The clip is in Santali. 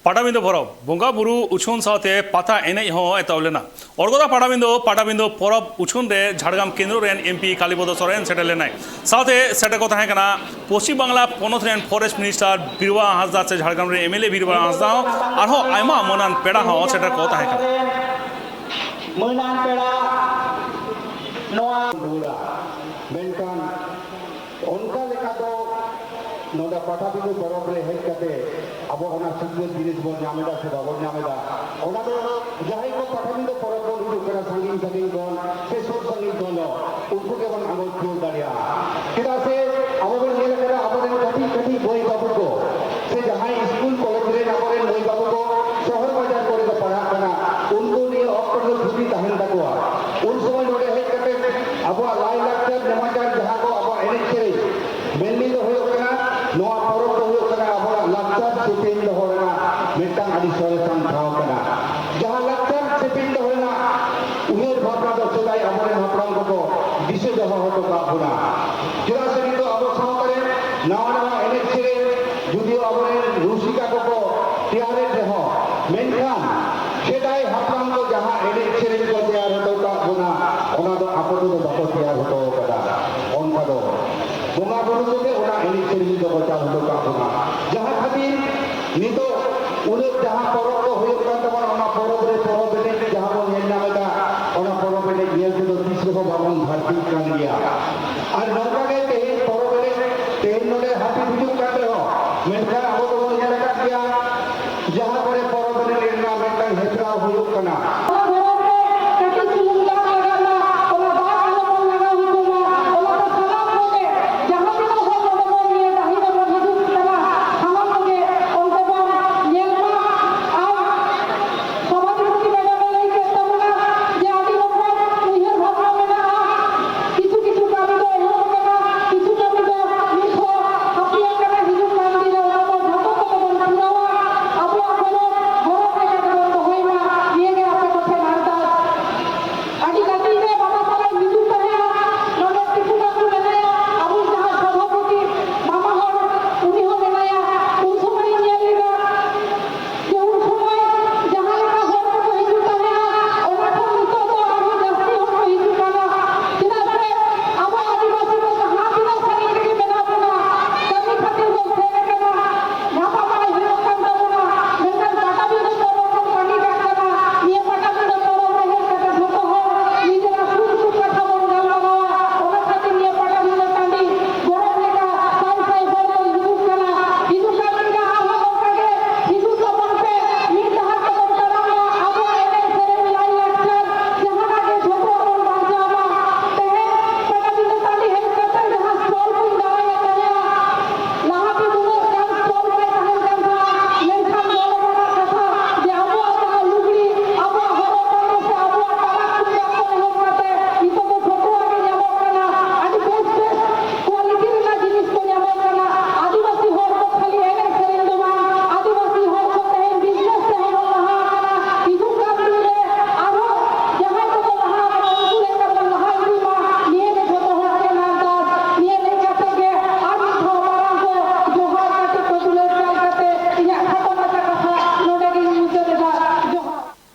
पाटाबिंदो परब बंगा बुरु उछुन साथे पाता एनेज हो एतवलेना ओरगोदा पाटाबिंदो परब उछुन रे झाड़ग्राम केंद्र रेन एमपी कालीपद सोरेन सेटल लेनाय साथे सेटे को ताहें कना पश्चिम बांग्ला पनत रेन फॉरेस्ट मिनिस्टर बिरवा हांसदा से झाड़ग्राम रे एमएलए बिरवा हांसदा आरो आयमा मनान पेड़ा हो सेटे को ताहें कना मनान पेड़ा नोआ बुरा मेनकान उनका लेखा तो नोदा पाटाबिंदो परब रे हेज कते अब ओना सिक्वेंस जिनिस बन नामेदा से बाबन नामेदा ओना तो जहाई को पाटाबिंदो परब बन हुडु करा संगीन संगीन बन से सोर संगीन बन उनको के बन आगो क्यों दाड़िया केदा से अब बन नेल करा अब बन कटी कटी बोई बाबू को से जहाई स्कूल कॉलेज रे नाबरे बोई बाबू को शहर बाजार करे को पढ़ा कना उनको निये ऑक्टर छुट्टी तहन तकवा उन समय नोडे हेज कते अब लाई लाक्चर नमाचार जहां को अब एनेज सेरे मेनली तो होयो कना नोआ परब तो होयो कना अब लाक्चर सेपिन दो होना मिटांग आदि सोरेसान ठाव कना जहां लाक्चर सेपिन दो होना उहेर भावना दो सदाय हमरे हापराम को दिशे दो होतो का होना जरा से तो अब सावरे नावा नावा एनेज सेरे जुदियो अबरे रुसिका को तैयार रहो मेनखान सेदाय हापराम को जहां एनेज सेरे को तैयार होतो का होना ओना दो आपो दो बाको तैयार होतो कदा ओनका दो बोंगा बुरु के ओना एनेज सेरे को बचा होतो का होना जहां खातिर नितो उन्हें जहां परब को होयो